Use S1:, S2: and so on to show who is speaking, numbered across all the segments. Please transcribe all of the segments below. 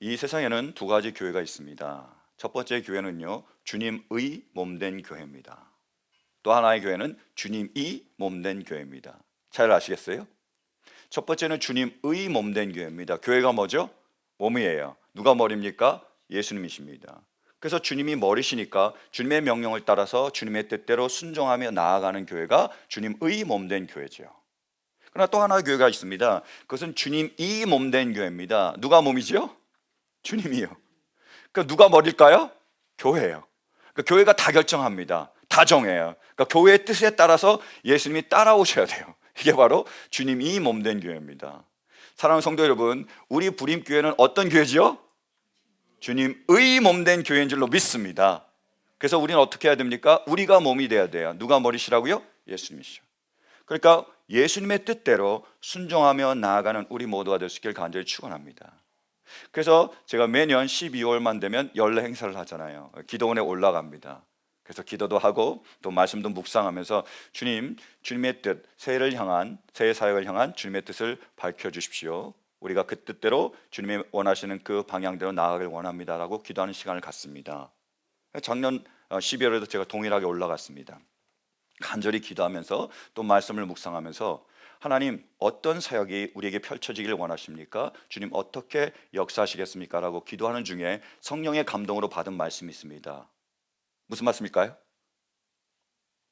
S1: 이 세상에는 두 가지 교회가 있습니다. 첫 번째 교회는요, 주님의 몸된 교회입니다. 또 하나의 교회는 주님이 몸된 교회입니다. 잘 아시겠어요? 첫 번째는 주님의 몸된 교회입니다. 교회가 뭐죠? 몸이에요. 누가 머리입니까? 예수님이십니다. 그래서 주님이 머리시니까 주님의 명령을 따라서 주님의 뜻대로 순종하며 나아가는 교회가 주님의 몸된 교회죠. 그러나 또 하나의 교회가 있습니다. 그것은 주님이 몸된 교회입니다. 누가 몸이죠? 주님이요. 그러니까 누가 머릴까요? 교회예요. 그러니까 교회가 다 결정합니다. 다 정해요. 그러니까 교회의 뜻에 따라서 예수님이 따라오셔야 돼요. 이게 바로 주님이 몸된 교회입니다. 사랑하는 성도 여러분, 우리 부림교회는 어떤 교회지요? 주님의 몸된 교회인 줄로 믿습니다. 그래서 우리는 어떻게 해야 됩니까? 우리가 몸이 돼야 돼요. 누가 머리시라고요? 예수님이시죠. 그러니까 예수님의 뜻대로 순종하며 나아가는 우리 모두가 될 수 있기를 간절히 축원합니다. 그래서 제가 매년 12월만 되면 연례 행사를 하잖아요. 기도원에 올라갑니다. 그래서 기도도 하고 또 말씀도 묵상하면서 주님의 뜻, 새해 사역을 향한 주님의 뜻을 밝혀주십시오. 우리가 그 뜻대로 주님이 원하시는 그 방향대로 나아가길 원합니다라고 기도하는 시간을 갖습니다. 작년 12월에도 제가 동일하게 올라갔습니다. 간절히 기도하면서 또 말씀을 묵상하면서 하나님 어떤 사역이 우리에게 펼쳐지기를 원하십니까? 주님 어떻게 역사하시겠습니까? 라고 기도하는 중에 성령의 감동으로 받은 말씀이 있습니다. 무슨 말씀일까요?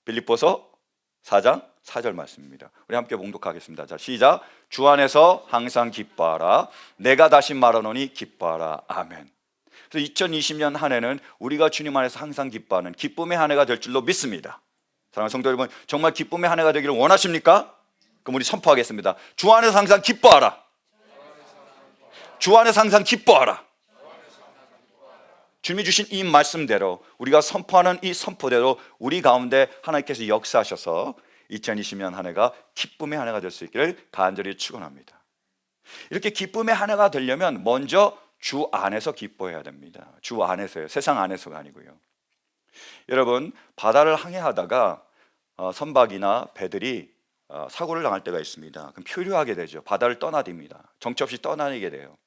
S1: 빌립보서 4장 4절 말씀입니다. 우리 함께 봉독하겠습니다. 자, 시작. 주 안에서 항상 기뻐하라. 내가 다시 말하노니 기뻐하라. 아멘. 그래서 2020년 한 해는 우리가 주님 안에서 항상 기뻐하는 기쁨의 한 해가 될 줄로 믿습니다. 사랑하는 성도 여러분, 정말 기쁨의 한 해가 되기를 원하십니까? 그럼 우리 선포하겠습니다. 주 안에서 항상 기뻐하라. 주 안에서 항상 기뻐하라. 주님이 주신 이 말씀대로 우리가 선포하는 이 선포대로 우리 가운데 하나님께서 역사하셔서 2020년 한 해가 기쁨의 한 해가 될 수 있기를 간절히 축원합니다. 이렇게 기쁨의 한 해가 되려면 먼저 주 안에서 기뻐해야 됩니다. 주 안에서요. 세상 안에서가 아니고요. 여러분, 바다를 항해하다가 선박이나 배들이 사고를 당할 때가 있습니다. 그럼 표류하게 되죠. 바다를 떠나듭니다. 정처 없이 떠나게 돼요.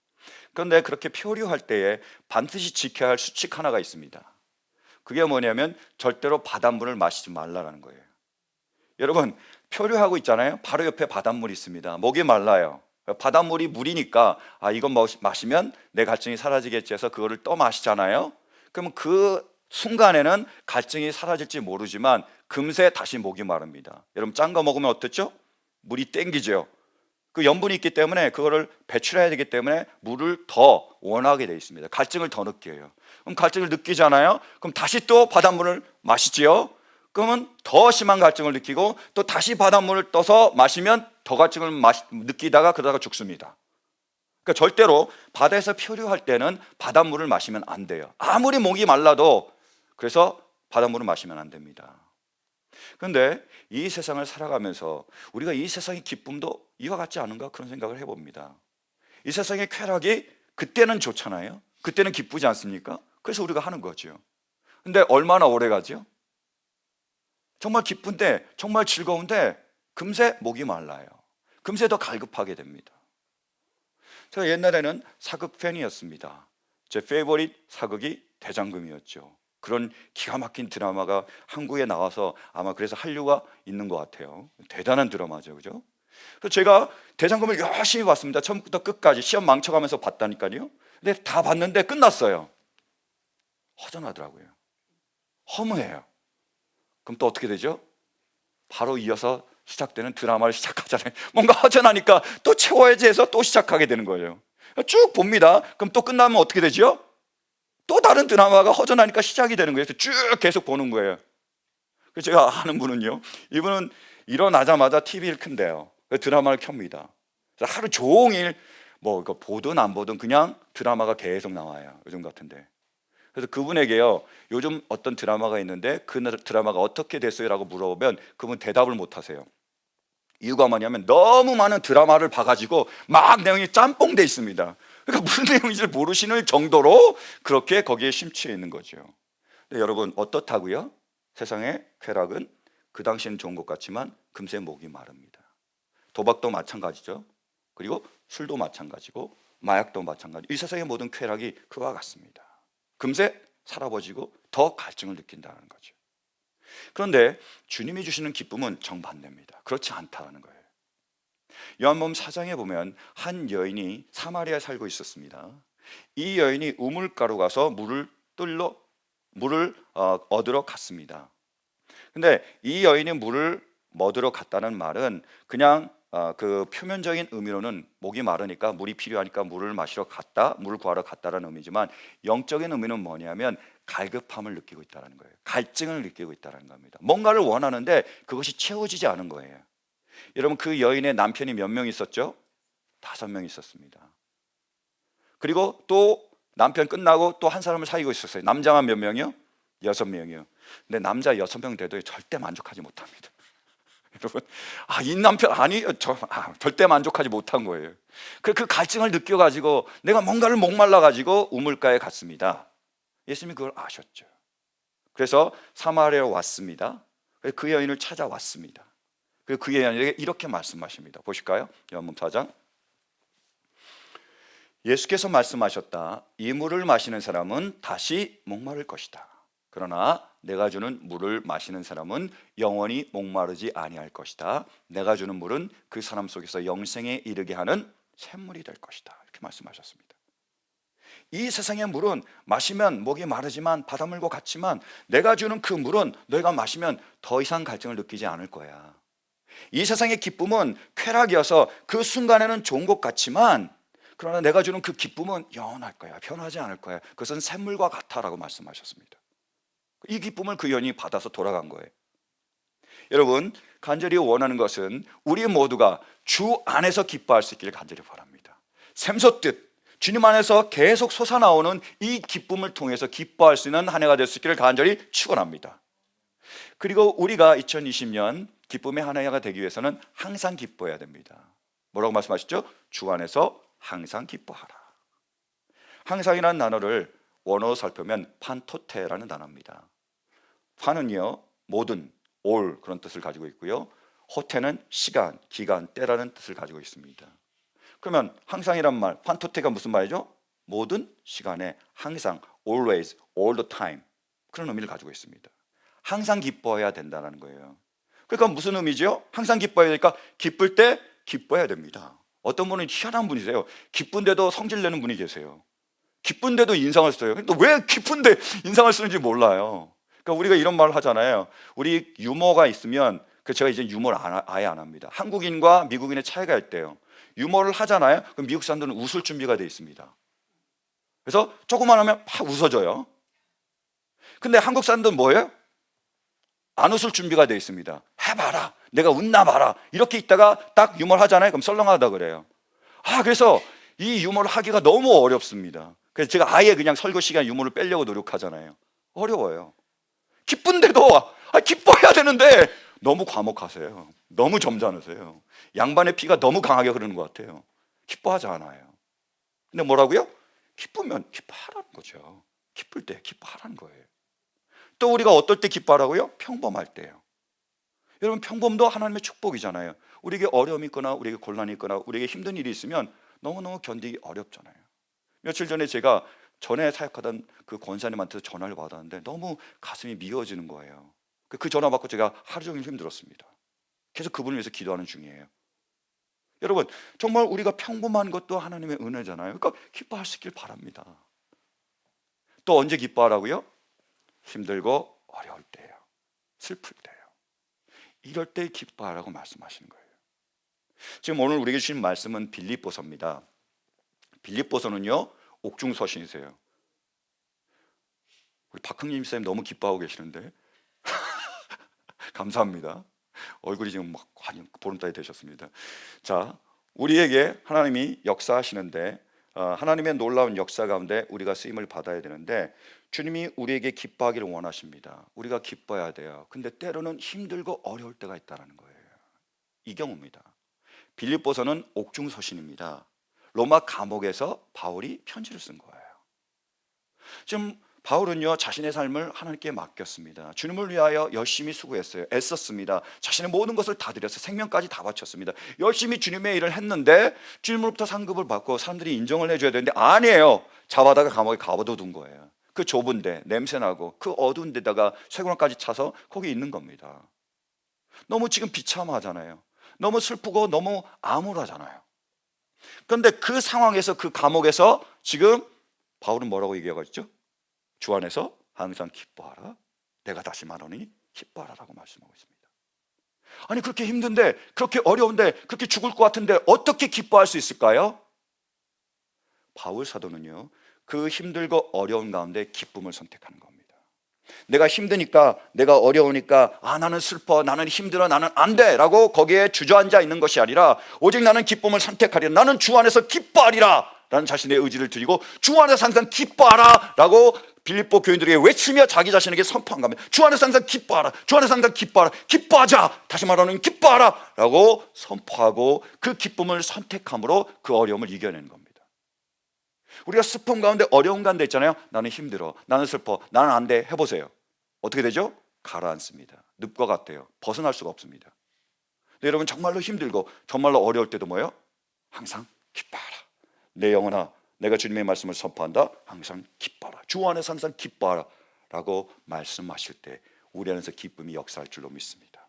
S1: 그런데 그렇게 표류할 때에 반드시 지켜야 할 수칙 하나가 있습니다. 그게 뭐냐면 절대로 바닷물을 마시지 말라는 거예요. 여러분, 표류하고 있잖아요. 바로 옆에 바닷물이 있습니다. 목이 말라요. 바닷물이 물이니까 이건 마시면 내 갈증이 사라지겠지 해서 그거를 떠 마시잖아요. 그러면 그 순간에는 갈증이 사라질지 모르지만 금세 다시 목이 마릅니다. 여러분, 짠 거 먹으면 어떻죠? 물이 땡기죠. 그 염분이 있기 때문에 그거를 배출해야 되기 때문에 물을 더 원하게 되어 있습니다. 갈증을 더 느껴요. 그럼 갈증을 느끼잖아요. 그럼 다시 또 바닷물을 마시지요. 그러면 더 심한 갈증을 느끼고 또 다시 바닷물을 떠서 마시면 더 갈증을 느끼다가 그러다가 죽습니다. 그러니까 절대로 바다에서 표류할 때는 바닷물을 마시면 안 돼요. 아무리 목이 말라도. 그래서 바닷물을 마시면 안 됩니다. 그런데 이 세상을 살아가면서 우리가 이 세상의 기쁨도 이와 같지 않은가 그런 생각을 해봅니다. 이 세상의 쾌락이 그때는 좋잖아요. 그때는 기쁘지 않습니까? 그래서 우리가 하는 거죠. 근데 얼마나 오래 가죠? 정말 기쁜데 정말 즐거운데 금세 목이 말라요. 금세 더 갈급하게 됩니다. 제가 옛날에는 사극 팬이었습니다. 제 페이보릿 사극이 대장금이었죠. 그런 기가 막힌 드라마가 한국에 나와서 아마 그래서 한류가 있는 것 같아요. 대단한 드라마죠, 그죠? 그래서 제가 대장금을 열심히 봤습니다. 처음부터 끝까지 시험 망쳐가면서 봤다니까요. 근데 다 봤는데 끝났어요. 허전하더라고요. 허무해요. 그럼 또 어떻게 되죠? 바로 이어서 시작되는 드라마를 시작하잖아요. 뭔가 허전하니까 또 채워야지 해서 또 시작하게 되는 거예요. 쭉 봅니다. 그럼 또 끝나면 어떻게 되죠? 또 다른 드라마가 허전하니까 시작이 되는 거예요. 그래서 쭉 계속 보는 거예요. 그래서 제가 아는 분은요, 이분은 일어나자마자 TV를 켠대요. 드라마를 켭니다. 그래서 하루 종일 뭐 보든 안 보든 그냥 드라마가 계속 나와요. 요즘 같은데. 그래서 그분에게요, 요즘 어떤 드라마가 있는데 그 드라마가 어떻게 됐어요? 라고 물어보면 그분 대답을 못 하세요. 이유가 뭐냐면 너무 많은 드라마를 봐가지고 막 내용이 짬뽕돼 있습니다. 그러니까 무슨 내용인지를 모르시는 정도로 그렇게 거기에 심취해 있는 거죠. 근데 여러분, 어떻다고요? 세상의 쾌락은 그 당시에는 좋은 것 같지만 금세 목이 마릅니다. 도박도 마찬가지죠. 그리고 술도 마찬가지고 마약도 마찬가지. 이 세상의 모든 쾌락이 그와 같습니다. 금세 사라버지고 더 갈증을 느낀다는 거죠. 그런데 주님이 주시는 기쁨은 정반대입니다. 그렇지 않다는 거예요. 요한복음 4장에 보면 한 여인이 사마리아에 살고 있었습니다. 이 여인이 우물가로 가서 물을 얻으러 갔습니다. 근데 이 여인이 물을 얻으러 갔다는 말은 그냥 그 표면적인 의미로는 목이 마르니까 물이 필요하니까 물을 마시러 갔다, 물을 구하러 갔다라는 의미지만 영적인 의미는 뭐냐면 갈급함을 느끼고 있다는 거예요. 갈증을 느끼고 있다는 겁니다. 뭔가를 원하는데 그것이 채워지지 않은 거예요. 여러분, 그 여인의 남편이 몇 명 있었죠? 5명 있었습니다. 그리고 또 남편 끝나고 또 한 사람을 사귀고 있었어요. 남자만 몇 명이요? 6명이요. 근데 남자 6명 돼도 절대 만족하지 못합니다. 여러분, 이 남편 절대 만족하지 못한 거예요. 그 갈증을 느껴가지고 내가 뭔가를 목말라가지고 우물가에 갔습니다. 예수님이 그걸 아셨죠. 그래서 사마리아에 왔습니다. 그 여인을 찾아왔습니다. 그리고 그 여인에게 이렇게 말씀하십니다. 보실까요? 요한복음 4장. 예수께서 말씀하셨다. 이 물을 마시는 사람은 다시 목마를 것이다. 그러나 내가 주는 물을 마시는 사람은 영원히 목마르지 아니할 것이다. 내가 주는 물은 그 사람 속에서 영생에 이르게 하는 샘물이 될 것이다. 이렇게 말씀하셨습니다. 이 세상의 물은 마시면 목이 마르지만 바닷물과 같지만 내가 주는 그 물은 너희가 마시면 더 이상 갈증을 느끼지 않을 거야. 이 세상의 기쁨은 쾌락이어서 그 순간에는 좋은 것 같지만 그러나 내가 주는 그 기쁨은 영원할 거야. 변하지 않을 거야. 그것은 샘물과 같아라고 말씀하셨습니다. 이 기쁨을 그 여인이 받아서 돌아간 거예요. 여러분, 간절히 원하는 것은 우리 모두가 주 안에서 기뻐할 수 있기를 간절히 바랍니다. 샘솟듯 주님 안에서 계속 솟아나오는 이 기쁨을 통해서 기뻐할 수 있는 한 해가 될 수 있기를 간절히 축원합니다. 그리고 우리가 2020년 기쁨의 한 해가 되기 위해서는 항상 기뻐해야 됩니다. 뭐라고 말씀하셨죠? 주 안에서 항상 기뻐하라. 항상이라는 단어를 원어로 살펴보면 판토테라는 단어입니다. 판은요, 모든, all 그런 뜻을 가지고 있고요. 호테는 시간, 기간, 때라는 뜻을 가지고 있습니다. 그러면 항상이란 말, 판토테가 무슨 말이죠? 모든 시간에 항상, always, all the time 그런 의미를 가지고 있습니다. 항상 기뻐해야 된다는 거예요. 그러니까 무슨 의미죠? 항상 기뻐해야 되니까 기쁠 때 기뻐해야 됩니다. 어떤 분은 희한한 분이세요. 기쁜데도 성질내는 분이 계세요. 기쁜데도 인상을 써요. 또 왜 기쁜데 인상을 쓰는지 몰라요. 그러니까 우리가 이런 말을 하잖아요. 우리 유머가 있으면 제가 이제 유머를 아예 안 합니다. 한국인과 미국인의 차이가 있대요. 유머를 하잖아요. 그럼 미국 사람들은 웃을 준비가 돼 있습니다. 그래서 조금만 하면 막 웃어져요. 근데 한국 사람들은 뭐예요? 안 웃을 준비가 돼 있습니다. 해봐라, 내가 웃나 봐라 이렇게 있다가 딱 유머를 하잖아요. 그럼 썰렁하다 그래요. 그래서 이 유머를 하기가 너무 어렵습니다. 그래서 제가 아예 그냥 설교 시간 유머를 빼려고 노력하잖아요. 어려워요. 기쁜데도 기뻐해야 되는데 너무 과묵하세요. 너무 점잖으세요. 양반의 피가 너무 강하게 흐르는 것 같아요. 기뻐하지 않아요. 근데 뭐라고요? 기쁘면 기뻐하라는 거죠. 기쁠 때 기뻐하라는 거예요. 또 우리가 어떨 때 기뻐하라고요? 평범할 때요. 여러분, 평범도 하나님의 축복이잖아요. 우리에게 어려움이 있거나 우리에게 곤란이 있거나 우리에게 힘든 일이 있으면 너무너무 견디기 어렵잖아요. 며칠 전에 제가 전에 사역하던 그 권사님한테 전화를 받았는데 너무 가슴이 미어지는 거예요. 그 전화 받고 제가 하루 종일 힘들었습니다. 계속 그분을 위해서 기도하는 중이에요. 여러분, 정말 우리가 평범한 것도 하나님의 은혜잖아요. 그러니까 기뻐할 수 있길 바랍니다. 또 언제 기뻐하라고요? 힘들고 어려울 때예요. 슬플 때예요. 이럴 때 기뻐하라고 말씀하시는 거예요. 지금 오늘 우리에게 주신 말씀은 빌립보서입니다. 빌립보서는요, 옥중서신이세요. 우리 박흥림 쌤 너무 기뻐하고 계시는데 감사합니다. 얼굴이 지금 막 보름달이 되셨습니다. 자, 우리에게 하나님이 역사하시는데 하나님의 놀라운 역사 가운데 우리가 쓰임을 받아야 되는데 주님이 우리에게 기뻐하기를 원하십니다. 우리가 기뻐해야 돼요. 근데 때로는 힘들고 어려울 때가 있다는 거예요. 이 경우입니다. 빌립보서는 옥중서신입니다. 로마 감옥에서 바울이 편지를 쓴 거예요. 지금 바울은요 자신의 삶을 하나님께 맡겼습니다. 주님을 위하여 열심히 수고했어요. 애썼습니다. 자신의 모든 것을 다 드렸어요. 생명까지 다 바쳤습니다. 열심히 주님의 일을 했는데 주님으로부터 상급을 받고 사람들이 인정을 해줘야 되는데 아니에요. 잡아다가 감옥에 가둬둔 거예요. 그 좁은데 냄새나고 그 어두운 데다가 쇠고랑까지 차서 거기 있는 겁니다. 너무 지금 비참하잖아요. 너무 슬프고 너무 암울하잖아요. 그런데 그 상황에서 그 감옥에서 지금 바울은 뭐라고 얘기하고 있죠? 주 안에서 항상 기뻐하라. 내가 다시 말하니 기뻐하라라고 말씀하고 있습니다. 아니 그렇게 힘든데 그렇게 어려운데 그렇게 죽을 것 같은데 어떻게 기뻐할 수 있을까요? 바울 사도는요 그 힘들고 어려운 가운데 기쁨을 선택하는 겁니다. 내가 힘드니까 내가 어려우니까 나는 슬퍼 나는 힘들어 나는 안 돼 라고 거기에 주저앉아 있는 것이 아니라 오직 나는 기쁨을 선택하리라. 나는 주 안에서 기뻐하리라 라는 자신의 의지를 드리고 주 안에서 항상 기뻐하라 라고 빌립보 교인들에게 외치며 자기 자신에게 선포한 겁니다. 주 안에서 항상 기뻐하라. 주 안에서 항상 기뻐하라. 기뻐하자. 다시 말하면 기뻐하라 라고 선포하고 그 기쁨을 선택함으로 그 어려움을 이겨내는 겁니다. 우리가 슬픔 가운데 어려운 가운데 있잖아요. 나는 힘들어 나는 슬퍼 나는 안 돼 해보세요. 어떻게 되죠? 가라앉습니다. 늪과 같아요. 벗어날 수가 없습니다. 근데 여러분 정말로 힘들고 정말로 어려울 때도 뭐예요? 항상 기뻐하라. 내 영혼아 내가 주님의 말씀을 선포한다. 항상 기뻐하라. 주 안에서 항상 기뻐하라 라고 말씀하실 때 우리 안에서 기쁨이 역사할 줄로 믿습니다.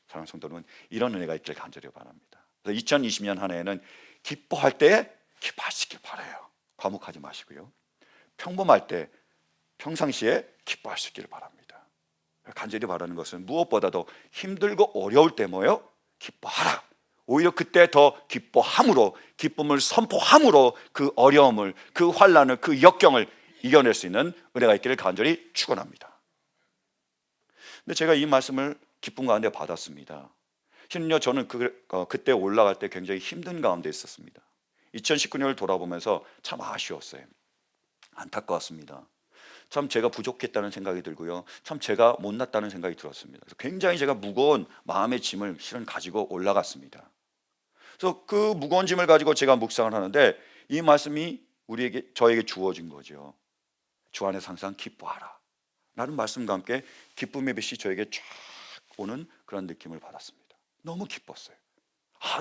S1: 사랑하는 성도 여러분 이런 은혜가 있길 간절히 바랍니다. 그래서 2020년 한 해에는 기뻐할 때 기뻐하시길 바라요. 과묵하지 마시고요. 평범할 때 평상시에 기뻐할 수 있기를 바랍니다. 간절히 바라는 것은 무엇보다도 힘들고 어려울 때 뭐예요? 기뻐하라. 오히려 그때 더 기뻐함으로 기쁨을 선포함으로 그 어려움을 그 환난을 그 역경을 이겨낼 수 있는 은혜가 있기를 간절히 축원합니다. 근데 제가 이 말씀을 기쁨 가운데 받았습니다. 심지어 저는 그때 올라갈 때 굉장히 힘든 가운데 있었습니다. 2019년을 돌아보면서 참 아쉬웠어요. 안타까웠습니다. 참 제가 부족했다는 생각이 들고요. 참 제가 못났다는 생각이 들었습니다. 그래서 굉장히 제가 무거운 마음의 짐을 실은 가지고 올라갔습니다. 그래서 그 무거운 짐을 가지고 제가 묵상을 하는데 이 말씀이 저에게 주어진 거죠. 주 안에서 항상 기뻐하라 라는 말씀과 함께 기쁨의 빛이 저에게 쫙 오는 그런 느낌을 받았습니다. 너무 기뻤어요.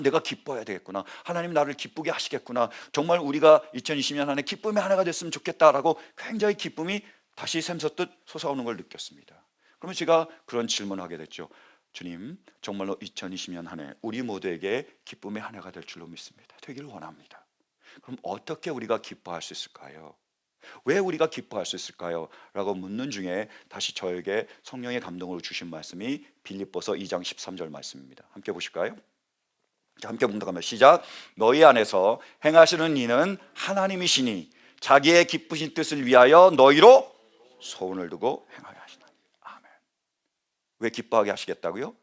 S1: 내가 기뻐해야 되겠구나. 하나님 나를 기쁘게 하시겠구나. 정말 우리가 2020년 한 해 기쁨의 한 해가 됐으면 좋겠다라고 굉장히 기쁨이 다시 샘솟듯 솟아오는 걸 느꼈습니다. 그러면 제가 그런 질문을 하게 됐죠. 주님, 정말로 2020년 한 해 우리 모두에게 기쁨의 한 해가 될 줄로 믿습니다. 되기를 원합니다. 그럼 어떻게 우리가 기뻐할 수 있을까요? 왜 우리가 기뻐할 수 있을까요? 라고 묻는 중에 다시 저에게 성령의 감동으로 주신 말씀이 빌립보서 2장 13절 말씀입니다. 함께 보실까요? 함께 봉독하며 시작. 너희 안에서 행하시는 이는 하나님이시니 자기의 기쁘신 뜻을 위하여 너희로 소원을 두고 행하게 하시나니. 아멘. 왜 기뻐하게 하시겠다고요?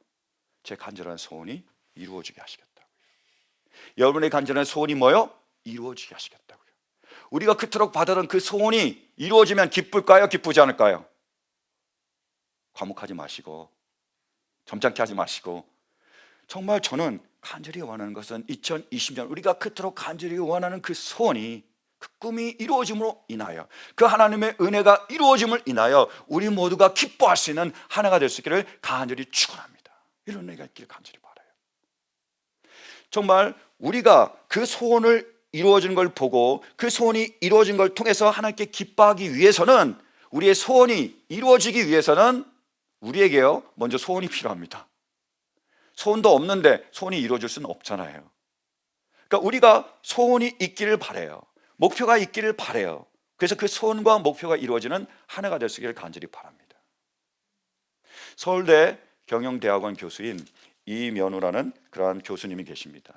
S1: 제 간절한 소원이 이루어지게 하시겠다고요. 여러분의 간절한 소원이 뭐요? 이루어지게 하시겠다고요. 우리가 그토록 받았던 그 소원이 이루어지면 기쁠까요? 기쁘지 않을까요? 과묵하지 마시고 점잖게 하지 마시고 정말 저는 간절히 원하는 것은 2020년 우리가 그토록 간절히 원하는 그 소원이 그 꿈이 이루어짐으로 인하여 그 하나님의 은혜가 이루어짐을 인하여 우리 모두가 기뻐할 수 있는 하나가 될 수 있기를 간절히 축원합니다. 이런 은혜가 있기를 간절히 바라요. 정말 우리가 그 소원을 이루어진 걸 보고 그 소원이 이루어진 걸 통해서 하나님께 기뻐하기 위해서는 우리의 소원이 이루어지기 위해서는 우리에게요 먼저 소원이 필요합니다. 소원도 없는데 소원이 이루어질 수는 없잖아요. 그러니까 우리가 소원이 있기를 바라요. 목표가 있기를 바라요. 그래서 그 소원과 목표가 이루어지는 한 해가 될 수 있기를 간절히 바랍니다. 서울대 경영대학원 교수인 이면우라는 그러한 교수님이 계십니다.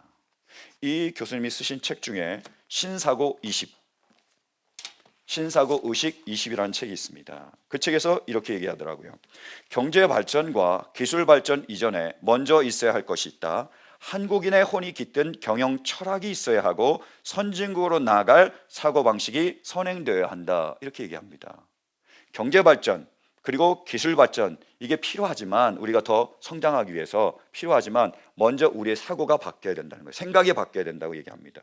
S1: 이 교수님이 쓰신 책 중에 신사고 의식 20이라는 책이 있습니다. 그 책에서 이렇게 얘기하더라고요. 경제 발전과 기술 발전 이전에 먼저 있어야 할 것이 있다. 한국인의 혼이 깃든 경영 철학이 있어야 하고 선진국으로 나아갈 사고방식이 선행되어야 한다. 이렇게 얘기합니다. 경제 발전 그리고 기술 발전 이게 필요하지만 우리가 더 성장하기 위해서 필요하지만 먼저 우리의 사고가 바뀌어야 된다는 거예요. 생각이 바뀌어야 된다고 얘기합니다.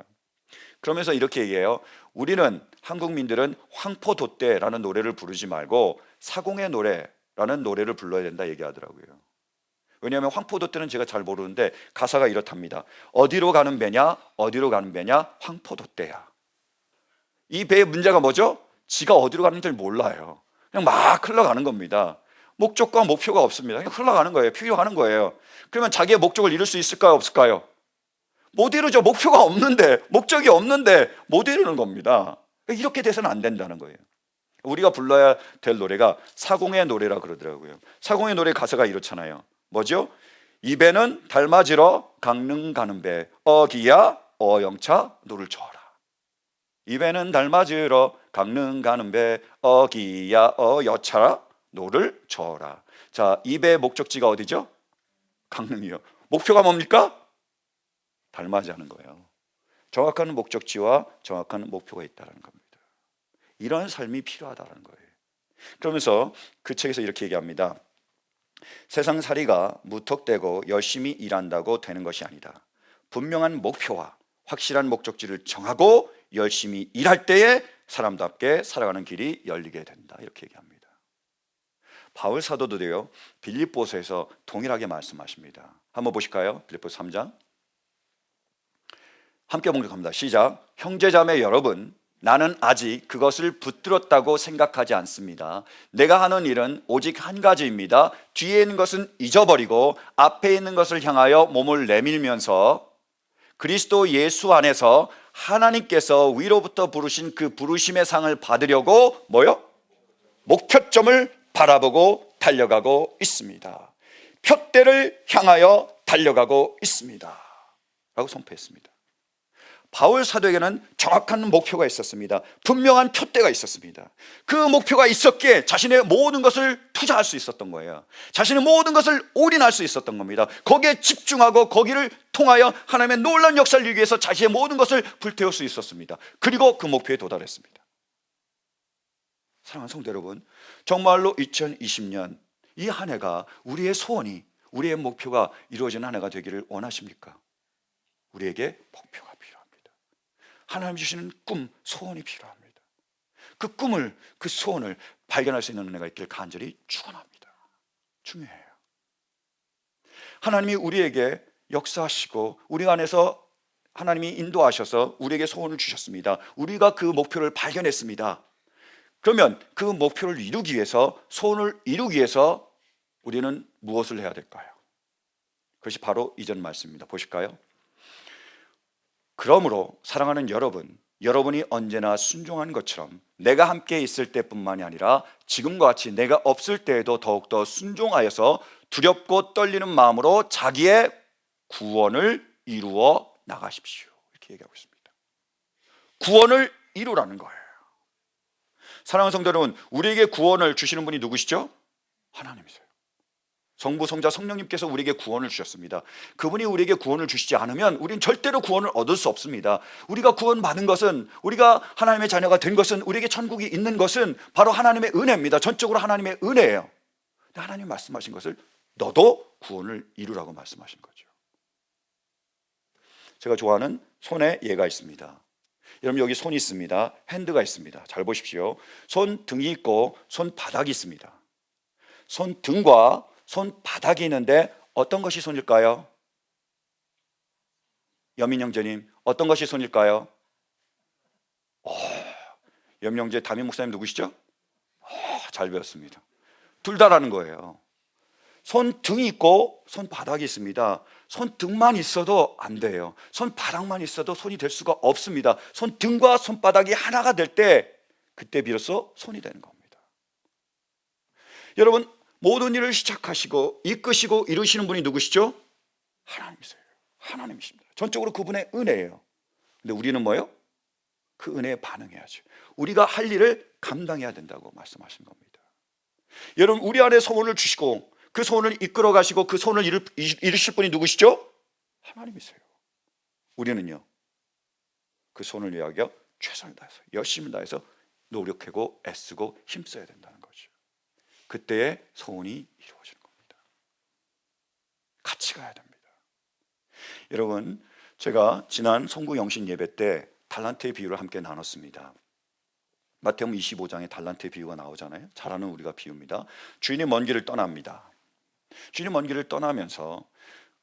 S1: 그러면서 이렇게 얘기해요. 우리는 한국민들은 황포도떼라는 노래를 부르지 말고 사공의 노래라는 노래를 불러야 된다 얘기하더라고요. 왜냐하면 황포도떼는 제가 잘 모르는데 가사가 이렇답니다. 어디로 가는 배냐? 어디로 가는 배냐? 황포도떼야. 이 배의 문제가 뭐죠? 지가 어디로 가는지 몰라요. 그냥 막 흘러가는 겁니다. 목적과 목표가 없습니다. 그냥 흘러가는 거예요. 필요하는 거예요. 그러면 자기의 목적을 이룰 수 있을까요? 없을까요? 못 이루죠. 목표가 없는데, 목적이 없는데 못 이루는 겁니다. 이렇게 돼서는 안 된다는 거예요. 우리가 불러야 될 노래가 사공의 노래라 그러더라고요. 사공의 노래 가사가 이렇잖아요. 뭐죠? 이 배는 달맞으러 강릉 가는 배, 어기야 어영차 노를 저어라. 이 배는 달맞으러 강릉 가는 배, 어기야 어여차 노를 저어라. 자, 이 배의 목적지가 어디죠? 강릉이요. 목표가 뭡니까? 달맞이하는 거예요. 정확한 목적지와 정확한 목표가 있다는 겁니다. 이런 삶이 필요하다는 거예요. 그러면서 그 책에서 이렇게 얘기합니다. 세상살이가 무턱대고 열심히 일한다고 되는 것이 아니다. 분명한 목표와 확실한 목적지를 정하고 열심히 일할 때에 사람답게 살아가는 길이 열리게 된다. 이렇게 얘기합니다. 바울 사도도요, 빌립보서에서 동일하게 말씀하십니다. 한번 보실까요? 빌립보서 3장. 함께 봉독합니다. 시작. 형제자매 여러분, 나는 아직 그것을 붙들었다고 생각하지 않습니다. 내가 하는 일은 오직 한 가지입니다. 뒤에 있는 것은 잊어버리고 앞에 있는 것을 향하여 몸을 내밀면서 그리스도 예수 안에서 하나님께서 위로부터 부르신 그 부르심의 상을 받으려고 뭐요? 목표점을 바라보고 달려가고 있습니다. 표대를 향하여 달려가고 있습니다. 라고 선포했습니다. 바울 사도에게는 정확한 목표가 있었습니다. 분명한 표대가 있었습니다. 그 목표가 있었기에 자신의 모든 것을 투자할 수 있었던 거예요. 자신의 모든 것을 올인할 수 있었던 겁니다. 거기에 집중하고 거기를 통하여 하나님의 놀라운 역사를 이루기 위해서 자신의 모든 것을 불태울 수 있었습니다. 그리고 그 목표에 도달했습니다. 사랑하는 성도 여러분, 정말로 2020년 이 한 해가 우리의 소원이, 우리의 목표가 이루어지는 한 해가 되기를 원하십니까? 우리에게 목표가 필요합니다. 하나님 주시는 꿈, 소원이 필요합니다. 그 꿈을, 그 소원을 발견할 수 있는 은혜가 있길 간절히 축원합니다. 중요해요. 하나님이 우리에게 역사하시고 우리 안에서 하나님이 인도하셔서 우리에게 소원을 주셨습니다. 우리가 그 목표를 발견했습니다. 그러면 그 목표를 이루기 위해서, 소원을 이루기 위해서 우리는 무엇을 해야 될까요? 그것이 바로 이전 말씀입니다. 보실까요? 그러므로 사랑하는 여러분, 여러분이 언제나 순종한 것처럼 내가 함께 있을 때뿐만이 아니라 지금과 같이 내가 없을 때에도 더욱더 순종하여서 두렵고 떨리는 마음으로 자기의 구원을 이루어 나가십시오. 이렇게 얘기하고 있습니다. 구원을 이루라는 거예요. 사랑하는 성도 여러분, 우리에게 구원을 주시는 분이 누구시죠? 하나님이세요. 성부, 성자, 성령님께서 우리에게 구원을 주셨습니다. 그분이 우리에게 구원을 주시지 않으면 우리는 절대로 구원을 얻을 수 없습니다. 우리가 구원받은 것은, 우리가 하나님의 자녀가 된 것은, 우리에게 천국이 있는 것은 바로 하나님의 은혜입니다. 전적으로 하나님의 은혜예요. 근데 하나님 말씀하신 것을 너도 구원을 이루라고 말씀하신 거죠. 제가 좋아하는 손에 얘가 있습니다. 여러분, 여기 손이 있습니다. 핸드가 있습니다. 잘 보십시오. 손등이 있고 손바닥이 있습니다. 손등과 손바닥이 있는데 어떤 것이 손일까요? 여민 형제님, 어떤 것이 손일까요? 여민 형제 담임 목사님 누구시죠? 잘 배웠습니다. 둘 다라는 거예요. 손등이 있고 손바닥이 있습니다. 손등만 있어도 안 돼요. 손바닥만 있어도 손이 될 수가 없습니다. 손등과 손바닥이 하나가 될 때, 그때 비로소 손이 되는 겁니다. 여러분, 모든 일을 시작하시고 이끄시고 이루시는 분이 누구시죠? 하나님이세요. 하나님이십니다. 전적으로 그분의 은혜예요. 근데 우리는 뭐예요? 그 은혜에 반응해야죠. 우리가 할 일을 감당해야 된다고 말씀하신 겁니다. 여러분, 우리 안에 소원을 주시고 그 소원을 이끌어 가시고 그 소원을 이루실 분이 누구시죠? 하나님이세요. 우리는요, 그 소원을 위하여 최선을 다해서, 열심을 다해서 노력하고 애쓰고 힘써야 된다는 거죠. 그때의 소원이 이루어지는 겁니다. 같이 가야 됩니다. 여러분, 제가 지난 송구 영신 예배 때 달란트의 비유를 함께 나눴습니다. 마태복음 25장에 달란트의 비유가 나오잖아요. 잘 아는 우리가 비유입니다. 주인이 먼 길을 떠납니다. 주인이 먼 길을 떠나면서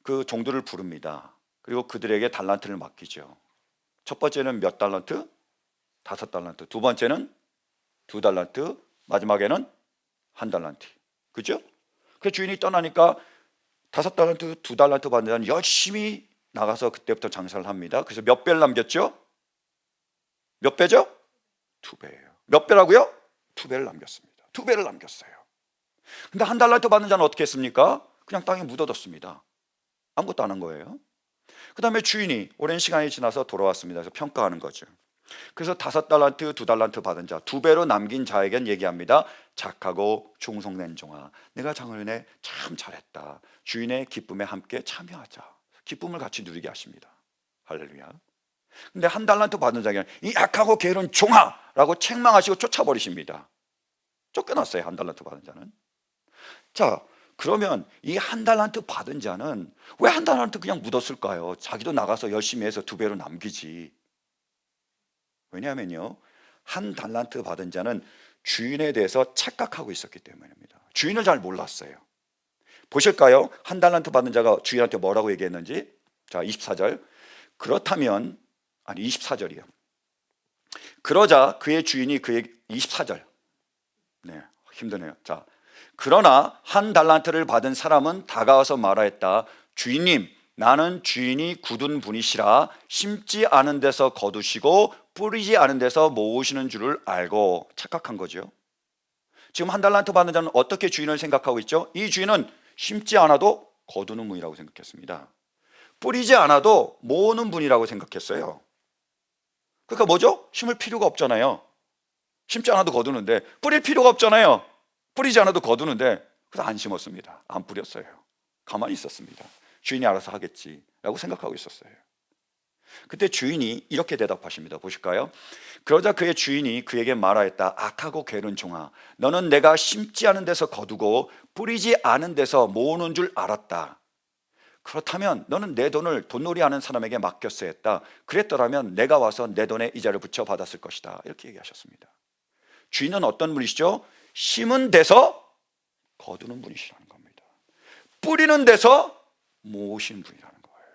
S1: 그 종들을 부릅니다. 그리고 그들에게 달란트를 맡기죠. 첫 번째는 몇 달란트? 5달란트. 두 번째는 2달란트. 마지막에는 1달란트. 그죠? 그 주인이 떠나니까 5달란트, 2달란트 받는 자는 열심히 나가서 그때부터 장사를 합니다. 그래서 몇 배를 남겼죠? 몇 배죠? 2배예요. 몇 배라고요? 2배를 남겼습니다. 2배를 남겼어요. 근데 1달란트 받는 자는 어떻게 했습니까? 그냥 땅에 묻어뒀습니다. 아무것도 안 한 거예요. 그 다음에 주인이 오랜 시간이 지나서 돌아왔습니다. 그래서 평가하는 거죠. 그래서 5달란트, 2달란트 받은 자, 2배로 남긴 자에겐 얘기합니다. 착하고 충성된 종아, 내가 장을 참 잘했다. 주인의 기쁨에 함께 참여하자. 기쁨을 같이 누리게 하십니다. 할렐루야. 근데 1달란트 받은 자에게는 이 악하고 게으른 종아라고 책망하시고 쫓아버리십니다. 쫓겨났어요. 1달란트 받은 자는. 자, 그러면 이 1달란트 받은 자는 왜 1달란트 그냥 묻었을까요? 자기도 나가서 열심히 해서 2배로 남기지. 왜냐하면요, 1달란트 받은 자는 주인에 대해서 착각하고 있었기 때문입니다. 주인을 잘 몰랐어요. 보실까요? 1달란트 받은 자가 주인한테 뭐라고 얘기했는지. 자, 24절. 그렇다면, 아니 24절이요. 그러자 그의 주인이 그의 24절. 네, 힘드네요. 자, 그러나 1달란트를 받은 사람은 다가와서 말하였다. 주인님, 나는 주인이 굳은 분이시라 심지 않은 데서 거두시고 뿌리지 않은 데서 모으시는 줄을 알고. 착각한 거죠. 지금 1달란트 받는 자는 어떻게 주인을 생각하고 있죠? 이 주인은 심지 않아도 거두는 분이라고 생각했습니다. 뿌리지 않아도 모으는 분이라고 생각했어요. 그러니까 뭐죠? 심을 필요가 없잖아요. 심지 않아도 거두는데. 뿌릴 필요가 없잖아요. 뿌리지 않아도 거두는데. 그래서 안 심었습니다. 안 뿌렸어요. 가만히 있었습니다. 주인이 알아서 하겠지라고 생각하고 있었어요. 그때 주인이 이렇게 대답하십니다. 보실까요? 그러자 그의 주인이 그에게 말하였다. 악하고 게으른 종아, 너는 내가 심지 않은 데서 거두고 뿌리지 않은 데서 모으는 줄 알았다. 그렇다면 너는 내 돈을 돈놀이하는 사람에게 맡겼어야 했다. 그랬더라면 내가 와서 내 돈에 이자를 붙여 받았을 것이다. 이렇게 얘기하셨습니다. 주인은 어떤 분이시죠? 심은 데서 거두는 분이시라는 겁니다. 뿌리는 데서 모으시는 분이라는 거예요.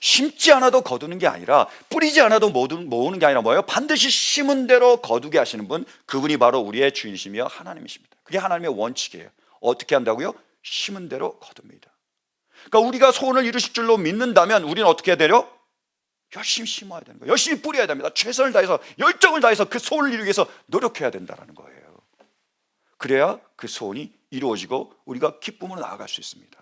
S1: 심지 않아도 거두는 게 아니라, 뿌리지 않아도 모으는 게 아니라 뭐예요? 반드시 심은 대로 거두게 하시는 분, 그분이 바로 우리의 주인이시며 하나님이십니다. 그게 하나님의 원칙이에요. 어떻게 한다고요? 심은 대로 거둡니다. 그러니까 우리가 소원을 이루실 줄로 믿는다면 우리는 어떻게 해야 돼요? 열심히 심어야 되는 거예요. 열심히 뿌려야 됩니다. 최선을 다해서, 열정을 다해서 그 소원을 이루기 위해서 노력해야 된다는 거예요. 그래야 그 소원이 이루어지고 우리가 기쁨으로 나아갈 수 있습니다.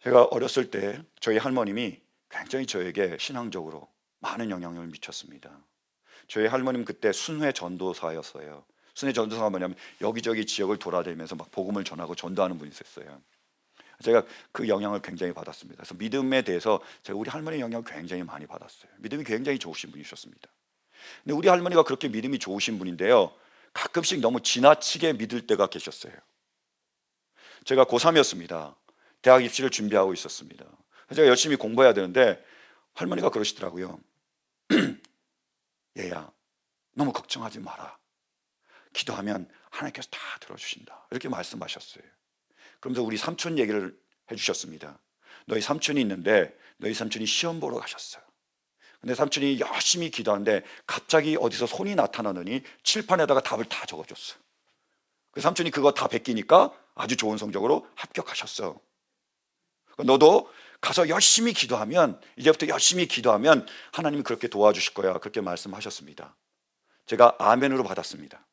S1: 제가 어렸을 때 저희 할머님이 굉장히 저에게 신앙적으로 많은 영향을 미쳤습니다. 저희 할머님 그때 순회 전도사였어요. 순회 전도사가 뭐냐면 여기저기 지역을 돌아다니면서 막 복음을 전하고 전도하는 분이 있었어요. 제가 그 영향을 굉장히 받았습니다. 그래서 믿음에 대해서 제가 우리 할머니 영향을 굉장히 많이 받았어요. 믿음이 굉장히 좋으신 분이셨습니다. 근데 우리 할머니가 그렇게 믿음이 좋으신 분인데요, 가끔씩 너무 지나치게 믿을 때가 계셨어요. 제가 고3이었습니다. 대학 입시를 준비하고 있었습니다. 제가 열심히 공부해야 되는데 할머니가 그러시더라고요. 얘야, 너무 걱정하지 마라. 기도하면 하나님께서 다 들어주신다. 이렇게 말씀하셨어요. 그러면서 우리 삼촌 얘기를 해주셨습니다. 너희 삼촌이 있는데 너희 삼촌이 시험 보러 가셨어요. 근데 삼촌이 열심히 기도하는데 갑자기 어디서 손이 나타나더니 칠판에다가 답을 다 적어줬어요. 그 삼촌이 그거 다 베끼니까 아주 좋은 성적으로 합격하셨어. 너도 가서 열심히 기도하면, 이제부터 열심히 기도하면 하나님이 그렇게 도와주실 거야. 그렇게 말씀하셨습니다. 제가 아멘으로 받았습니다.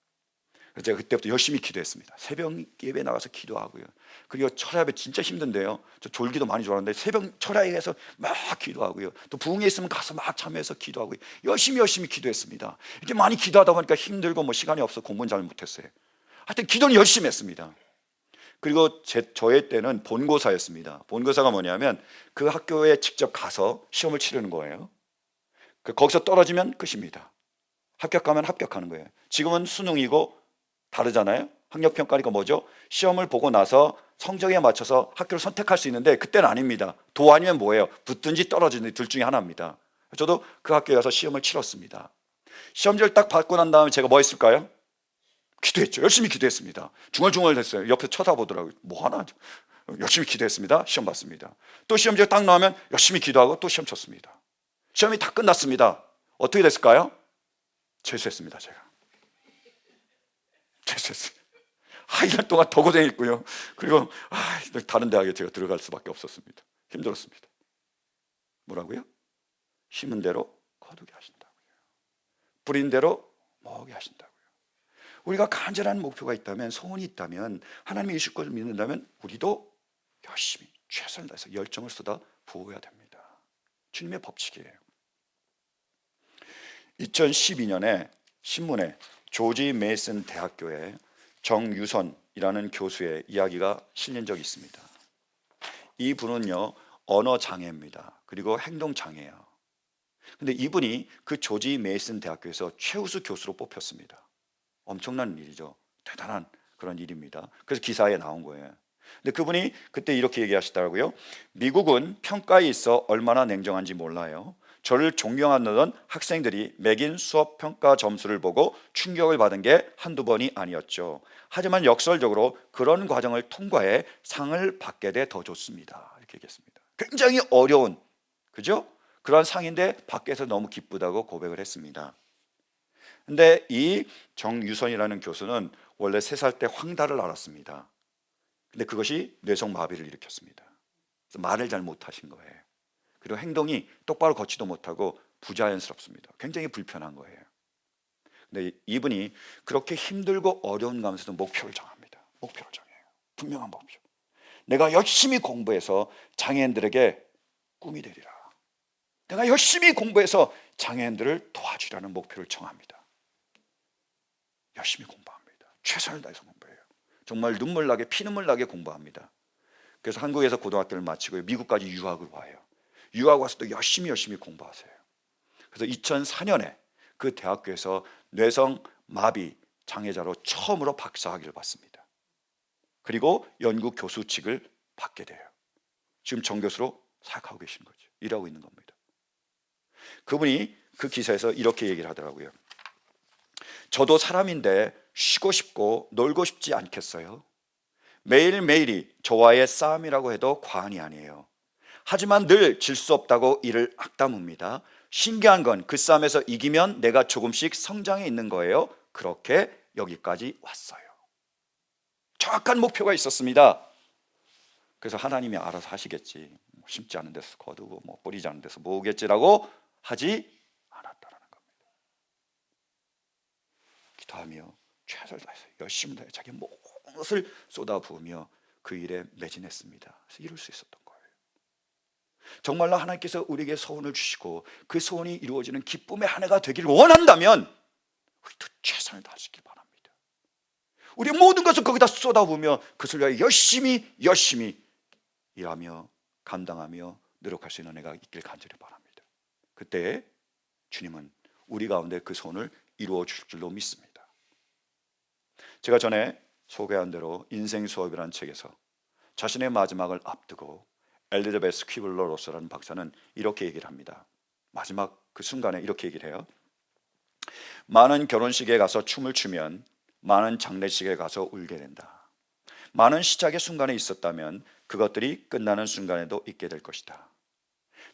S1: 그래서 제가 그때부터 열심히 기도했습니다. 새벽 예배 나가서 기도하고요. 그리고 철야예배 진짜 힘든데요, 저 졸기도 많이 졸았는데 새벽 철야에서 막 기도하고요. 또 부흥회 있으면 가서 막 참여해서 기도하고요. 열심히 기도했습니다. 이렇게 많이 기도하다 보니까 힘들고 뭐 시간이 없어 공부는 잘 못했어요. 하여튼 기도는 열심히 했습니다. 그리고 저의 때는 본고사였습니다. 본고사가 뭐냐면 그 학교에 직접 가서 시험을 치르는 거예요. 거기서 떨어지면 끝입니다. 합격하면 합격하는 거예요. 지금은 수능이고 다르잖아요. 학력평가니까 뭐죠? 시험을 보고 나서 성적에 맞춰서 학교를 선택할 수 있는데 그때는 아닙니다. 도 아니면 뭐예요? 붙든지 떨어지든지 둘 중에 하나입니다. 저도 그 학교에 가서 시험을 치렀습니다. 시험지를 딱 받고 난 다음에 제가 뭐 했을까요? 기도했죠. 열심히 기도했습니다. 중얼중얼 했어요. 옆에 쳐다보더라고요. 뭐 하나? 열심히 기도했습니다. 시험 봤습니다. 또 시험지가 딱 나오면 열심히 기도하고 또 시험 쳤습니다. 시험이 다 끝났습니다. 어떻게 됐을까요? 재수했습니다. 제가 재수했어요. 1년 동안 더 고생했고요. 그리고 다른 대학에 제가 들어갈 수밖에 없었습니다. 힘들었습니다. 뭐라고요? 심은 대로 거두게 하신다고요. 뿌린 대로 모으게 하신다고요. 우리가 간절한 목표가 있다면, 소원이 있다면, 하나님의 이실 것을 믿는다면 우리도 열심히 최선을 다해서 열정을 쏟아 부어야 됩니다. 주님의 법칙이에요. 2012년에 신문에 조지 메이슨 대학교에 정유선이라는 교수의 이야기가 실린 적이 있습니다. 이 분은요, 언어 장애입니다. 그리고 행동 장애예요. 근데 이분이 그 조지 메이슨 대학교에서 최우수 교수로 뽑혔습니다. 엄청난 일이죠. 대단한 그런 일입니다. 그래서 기사에 나온 거예요. 근데 그분이 그때 이렇게 얘기하시더라고요. 미국은 평가에 있어 얼마나 냉정한지 몰라요. 저를 존경하는 학생들이 매긴 수업 평가 점수를 보고 충격을 받은 게 한두 번이 아니었죠. 하지만 역설적으로 그런 과정을 통과해 상을 받게 돼 더 좋습니다. 이렇게 얘기했습니다. 굉장히 어려운, 그죠? 그런 상인데 밖에서 너무 기쁘다고 고백을 했습니다. 근데 이 정유선이라는 교수는 원래 3살 때 황달을 앓았습니다. 근데 그것이 뇌성마비를 일으켰습니다. 그래서 말을 잘 못하신 거예요. 그리고 행동이 똑바로 걷지도 못하고 부자연스럽습니다. 굉장히 불편한 거예요. 근데 이분이 그렇게 힘들고 어려운 가운데서도 목표를 정합니다. 목표를 정해요. 분명한 목표. 내가 열심히 공부해서 장애인들에게 꿈이 되리라. 내가 열심히 공부해서 장애인들을 도와주라는 목표를 정합니다. 열심히 공부합니다. 최선을 다해서 공부해요. 정말 눈물 나게 피눈물 나게 공부합니다. 그래서 한국에서 고등학교를 마치고 미국까지 유학을 와요. 유학 와서 또 열심히 공부하세요. 그래서 2004년에 그 대학교에서 뇌성 마비 장애자로 처음으로 박사학위를 받습니다. 그리고 연구 교수직을 받게 돼요. 지금 정교수로 사역하고 계시는 거죠. 일하고 있는 겁니다. 그분이 그 기사에서 이렇게 얘기를 하더라고요. 저도 사람인데 쉬고 싶고 놀고 싶지 않겠어요? 매일매일이 저와의 싸움이라고 해도 과언이 아니에요. 하지만 늘 질 수 없다고 이를 악담합니다. 신기한 건 그 싸움에서 이기면 내가 조금씩 성장해 있는 거예요. 그렇게 여기까지 왔어요. 정확한 목표가 있었습니다. 그래서 하나님이 알아서 하시겠지. 심지 않은 데서 거두고 뿌리지 않은 데서 모으겠지라고 하지 않았다라는 겁니다. 기도하며 최선을 다해서 열심히 다해 자기 모든 것을 쏟아부으며 그 일에 매진했습니다. 그래서 이룰 수 있었던 거예요. 정말로 하나님께서 우리에게 소원을 주시고 그 소원이 이루어지는 기쁨의 한 해가 되기를 원한다면 우리도 최선을 다하시길 바랍니다. 우리 모든 것을 거기다 쏟아부으며 그것을 위하여 열심히 일하며 감당하며 노력할 수 있는 은혜가 있길 간절히 바랍니다. 그때 주님은 우리 가운데 그 소원을 이루어 주실 줄로 믿습니다. 제가 전에 소개한 대로 인생 수업이라는 책에서 자신의 마지막을 앞두고 엘리자베스 퀴블러 로스라는 박사는 이렇게 얘기를 합니다. 마지막 그 순간에 이렇게 얘기를 해요. 많은 결혼식에 가서 춤을 추면 많은 장례식에 가서 울게 된다. 많은 시작의 순간에 있었다면 그것들이 끝나는 순간에도 있게 될 것이다.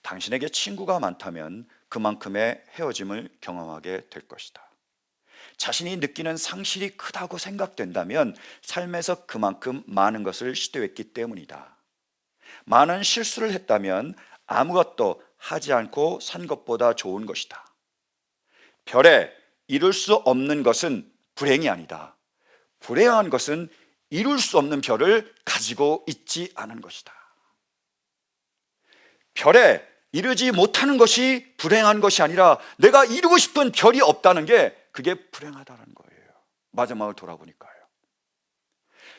S1: 당신에게 친구가 많다면 그만큼의 헤어짐을 경험하게 될 것이다. 자신이 느끼는 상실이 크다고 생각된다면 삶에서 그만큼 많은 것을 시도했기 때문이다. 많은 실수를 했다면 아무것도 하지 않고 산 것보다 좋은 것이다. 별에 이룰 수 없는 것은 불행이 아니다. 불행한 것은 이룰 수 없는 별을 가지고 있지 않은 것이다. 별에 이루지 못하는 것이 불행한 것이 아니라 내가 이루고 싶은 별이 없다는 게 그게 불행하다는 거예요. 마지막을 돌아보니까요.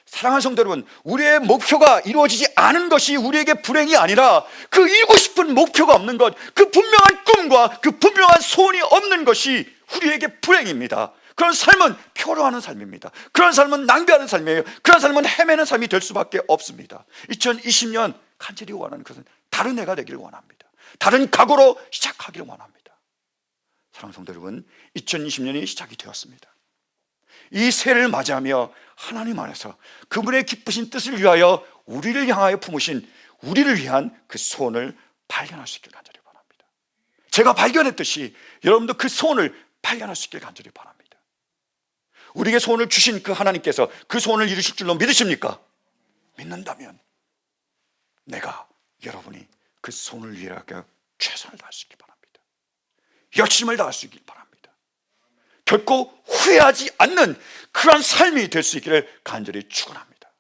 S1: 사랑하는 성도 여러분, 우리의 목표가 이루어지지 않은 것이 우리에게 불행이 아니라 그 이루고 싶은 목표가 없는 것, 그 분명한 꿈과 그 분명한 소원이 없는 것이 우리에게 불행입니다. 그런 삶은 표로하는 삶입니다. 그런 삶은 낭비하는 삶이에요. 그런 삶은 헤매는 삶이 될 수밖에 없습니다. 2020년 간절히 원하는 것은 다른 해가 되기를 원합니다. 다른 각오로 시작하기를 원합니다. 사랑하는 성도 여러분, 2020년이 시작이 되었습니다. 이 새해를 맞이하며 하나님 안에서 그분의 기쁘신 뜻을 위하여 우리를 향하여 품으신 우리를 위한 그 소원을 발견할 수 있길 간절히 바랍니다. 제가 발견했듯이 여러분도 그 소원을 발견할 수 있길 간절히 바랍니다. 우리에게 소원을 주신 그 하나님께서 그 소원을 이루실 줄로 믿으십니까? 믿는다면 내가 여러분이 그 소원을 위하여 최선을 다할 수 있길 바랍니다. 열심을 다할 수 있길 바랍니다. 결코 후회하지 않는 그러한 삶이 될 수 있기를 간절히 축원합니다.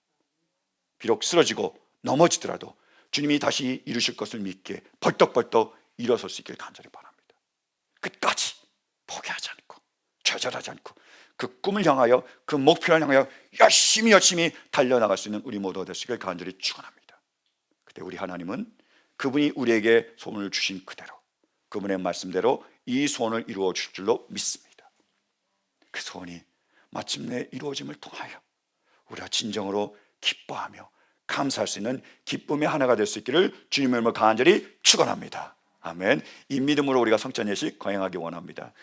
S1: 비록 쓰러지고 넘어지더라도 주님이 다시 이루실 것을 믿기에 벌떡벌떡 일어설 수 있기를 간절히 바랍니다. 끝까지 포기하지 않고 좌절하지 않고 그 꿈을 향하여 그 목표를 향하여 열심히 달려나갈 수 있는 우리 모두가 될 수 있기를 간절히 축원합니다. 그때 우리 하나님은 그분이 우리에게 소원을 주신 그대로 그분의 말씀대로 이 소원을 이루어 주실 줄로 믿습니다. 그 소원이 마침내 이루어짐을 통하여 우리가 진정으로 기뻐하며 감사할 수 있는 기쁨의 하나가 될 수 있기를 주님의 이름으로 간절히 축원합니다. 아멘. 이 믿음으로 우리가 성찬 예식 거행하기 원합니다.